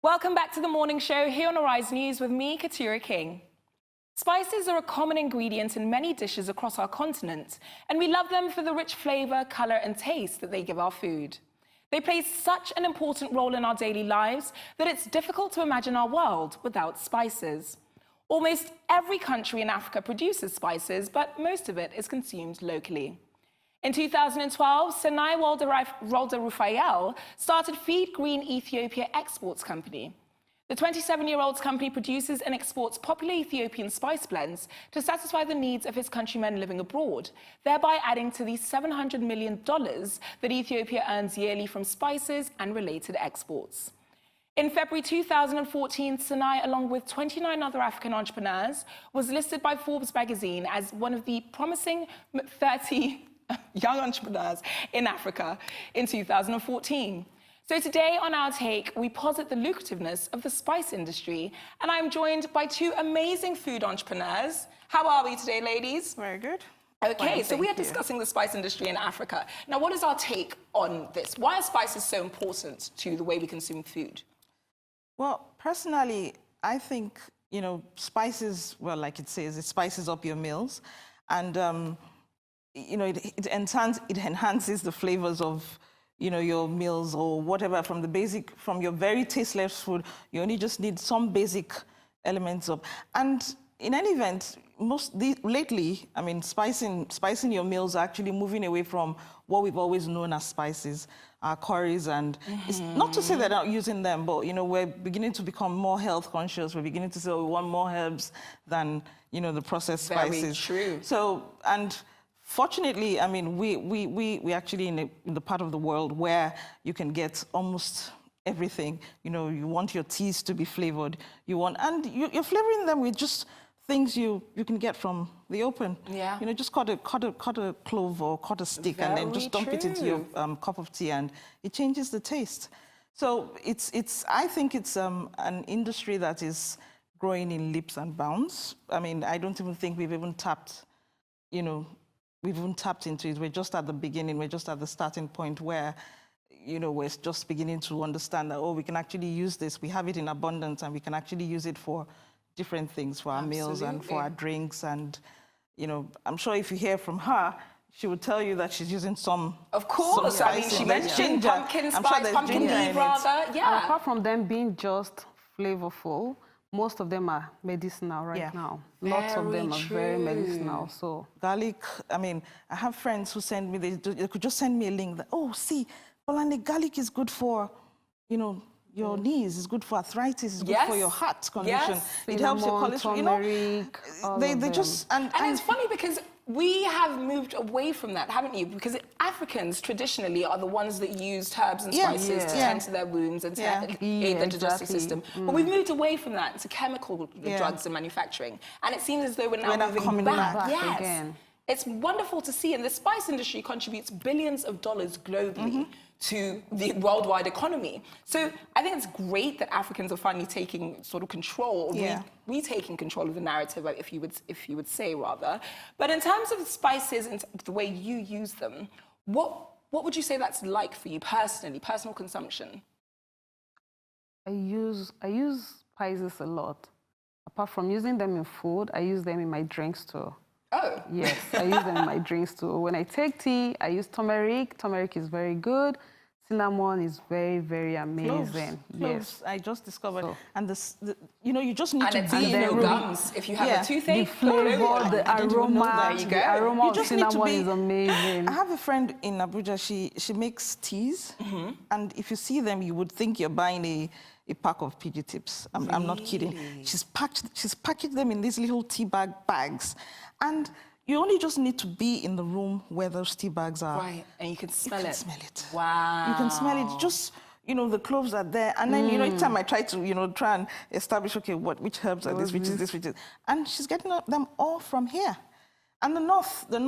Welcome back to the morning show here on Arise News with me, Katura King. Spices are a common ingredient in many dishes across our continent, and we love them for the rich flavour, colour and taste that they give our food. They play such an important role in our daily lives that it's difficult to imagine our world without spices. Almost every country in Africa produces spices, but most of it is consumed locally. In 2012, Sinai Walda Rufael started Feed Green Ethiopia Exports Company. The 27-year-old company produces and exports popular Ethiopian spice blends to satisfy the needs of his countrymen living abroad, thereby adding to the $700 million that Ethiopia earns yearly from spices and related exports. In February 2014, Sinai, along with 29 other African entrepreneurs, was listed by Forbes magazine as one of the promising 30 young entrepreneurs in Africa in 2014. So today on Our Take, we posit the lucrativeness of the spice industry, and I'm joined by two amazing food entrepreneurs. How are we today, ladies? Very good. Okay, so we are discussing the spice industry in Africa. Now, what is our take on this? Why are spices so important to the way we consume food? Well, personally, I think, spices, well, like it says, it spices up your meals. And, it enhances the flavors of, your meals or whatever from your very tasteless food. You only just need some basic elements of. And in any event, lately, I mean, spicing your meals are actually moving away from what we've always known as spices, our curries, and it's not to say they're not using them, but we're beginning to become more health conscious. We're beginning to say we want more herbs than the processed spices. Very true. So and. Fortunately, I mean, we actually in the part of the world where you can get almost everything. You want your teas to be flavored. And you're flavoring them with just things you can get from the open. Yeah. Just cut a clove or cut a stick and then just dump it into your cup of tea, and it changes the taste. So I think it's an industry that is growing in leaps and bounds. I mean, I don't even think we've even tapped into it. We're just at the beginning. We're just at the starting point where, we're just beginning to understand that, we can actually use this. We have it in abundance, and we can actually use it for different things, for our meals and for our drinks. And, I'm sure if you hear from her, she would tell you that she's using some. Of course. I mean, she mentioned pumpkin spice, pumpkin leaf rather. Yeah. Apart from them being just flavorful, most of them are medicinal now. Lots of them are very medicinal. So garlic, I mean, I have friends who send me, they could just send me a link that, see, Bolande, garlic is good for, your knees, it's good for arthritis, it's good for your heart condition. It helps your cholesterol, turmeric, they just, and it's funny because we have moved away from that, haven't you? Because Africans traditionally are the ones that used herbs and spices to tend to their wounds and to aid their digestive system. But we've moved away from that to chemical drugs and manufacturing. And it seems as though we're now moving back. Yes. Again. It's wonderful to see, and the spice industry contributes billions of dollars globally to the worldwide economy. So I think it's great that Africans are finally taking sort of control, or retaking control of the narrative, if you would say rather. But in terms of spices and the way you use them, what would you say that's like for you personally, personal consumption? I use spices a lot. Apart from using them in food, I use them in my drinks too. Oh. Yes, I use them in my drinks too. When I take tea, I use turmeric. Turmeric is very good. Cinnamon is very, very amazing. Cloves. I just discovered. And you just need to be in your gums. If you have a toothache, the flavor, the aroma of cinnamon is amazing. I have a friend in Abuja. She makes teas, and if you see them, you would think you're buying a pack of PG Tips. I'm not kidding. She's packaged them in these little tea bags. And you only just need to be in the room where those tea bags are. Right, and you can smell it. You can smell it. Wow. You can smell it. Just, the cloves are there. And then, each time I try to, try and establish, okay, which herbs are this, which is this, which is... And she's getting them all from here. And the north, they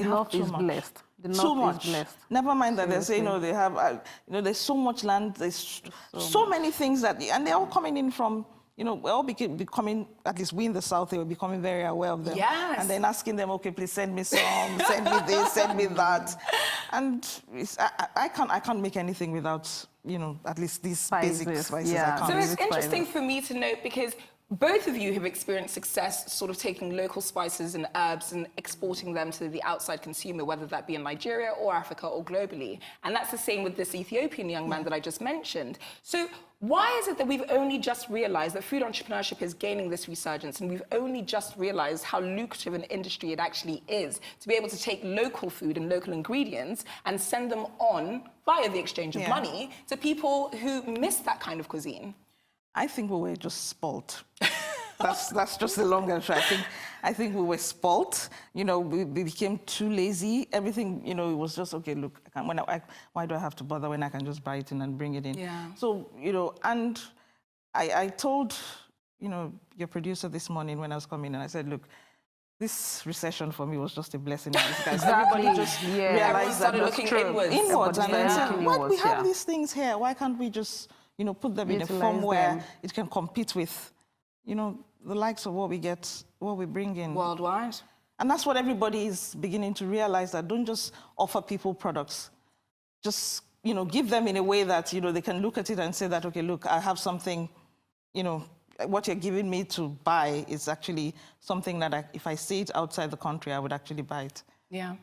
have too much. Blessed. The north is blessed. Never mind that they say, they have, there's so much land, there's so many things that, and they're all coming in from, we're all becoming, at least we in the South, we're becoming very aware of them. Yes. And then asking them, okay, please send me some, send me this, send me that. And I can't make anything without you know, at least these Spices, basic spices yeah. I can't. So it's Spices. interesting for me to note because both of you have experienced success sort of taking local spices and herbs and exporting them to the outside consumer, whether that be in Nigeria or Africa or globally. And that's the same with this Ethiopian young man that I just mentioned. So why is it that we've only just realized that food entrepreneurship is gaining this resurgence, and we've only just realized how lucrative an industry it actually is to be able to take local food and local ingredients and send them on via the exchange of money to people who miss that kind of cuisine? I think we were just spoilt. That's just the long answer. I think we were spoilt. You know, we became too lazy. Everything, you know, it was just, okay, look, why do I have to bother when I can just buy it in and bring it in? Yeah. So, you know, and I told, you know, your producer this morning when I was coming, and I said, look, this recession for me was just a blessing in disguise. Exactly. Everybody just Yeah. Everyone realized that started looking inwards. inwards, and then said, Everybody why was, we have yeah. these things here? Why can't we just, you know, put them in a Utilize form where them. it can compete with, you know, the likes of what we get, what we bring in. Worldwide. And that's what everybody is beginning to realize, that don't just offer people products. Just, you know, give them in a way that, you know, they can look at it and say that, okay, look, I have something, you know, what you're giving me to buy is actually something that if I see it outside the country, I would actually buy it. Yeah,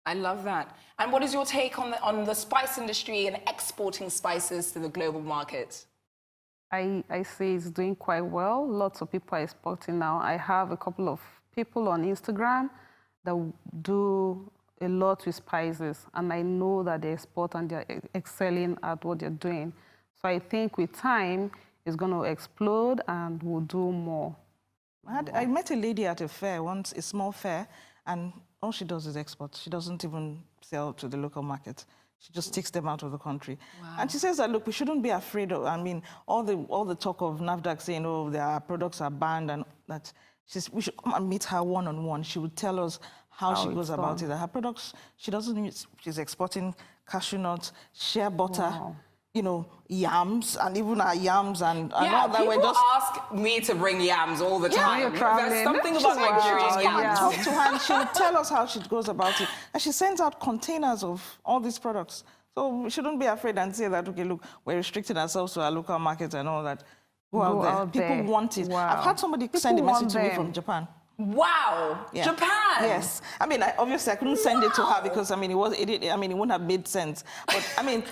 I love that. And what is your take on the spice industry and exporting spices to the global market? I see it's doing quite well. Lots of people are exporting now. I have a couple of people on Instagram that do a lot with spices, and I know that they export and they're excelling at what they're doing. So I think with time, it's going to explode and we'll do more. I met a lady at a fair once, a small fair, and all she does is export. She doesn't even sell to the local market. She just takes them out of the country. Wow. And she says that, look, we shouldn't be afraid of, I mean, all the talk of NAFDAC saying, oh, their products are banned, and that we should come and meet her one-on-one. She would tell us how she goes about it. Her products, she doesn't use, she's exporting cashew nuts, shea butter, you know, yams, and even our yams and all that. People ask me to bring yams all the time. you're traveling. There's something about Nigerian yams. Talk to her, and she will tell us how she goes about it. And she sends out containers of all these products. So we shouldn't be afraid and say that, okay, look, we're restricting ourselves to our local market and all that. Go out there. People want it. Wow. I've had somebody send a message to me from Japan. Wow, Yeah. Japan. Yes, I mean, obviously I couldn't send it to her because I mean it wouldn't have made sense. But I mean,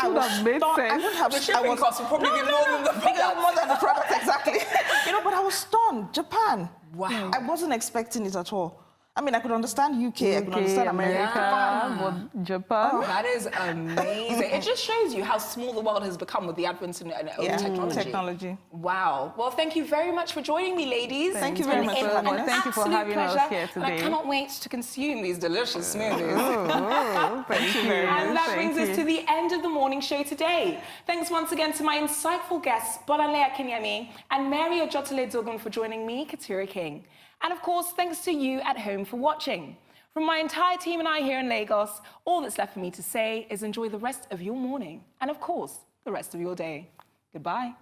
I would have made stunned. sense. I wouldn't have. The shipping cost would probably be more than the product. More than the product, exactly. You know, but I was stunned. Japan. Wow. I wasn't expecting it at all. I mean, I could understand UK, I could understand America. But Japan. That is amazing. It just shows you how small the world has become with the advent of technology. Wow. Well, thank you very much for joining me, ladies. Thank you very much for having us. Thank you for having us here today. And I cannot wait to consume these delicious smoothies. Thank you very much. And that brings us to the end of the morning show today. Thanks once again to my insightful guests, Bolanle Akinyemi and Mary Ojotale Dogun, for joining me, Katura King. And of course, thanks to you at home for watching. From my entire team and I here in Lagos, all that's left for me to say is enjoy the rest of your morning and, of course, the rest of your day. Goodbye.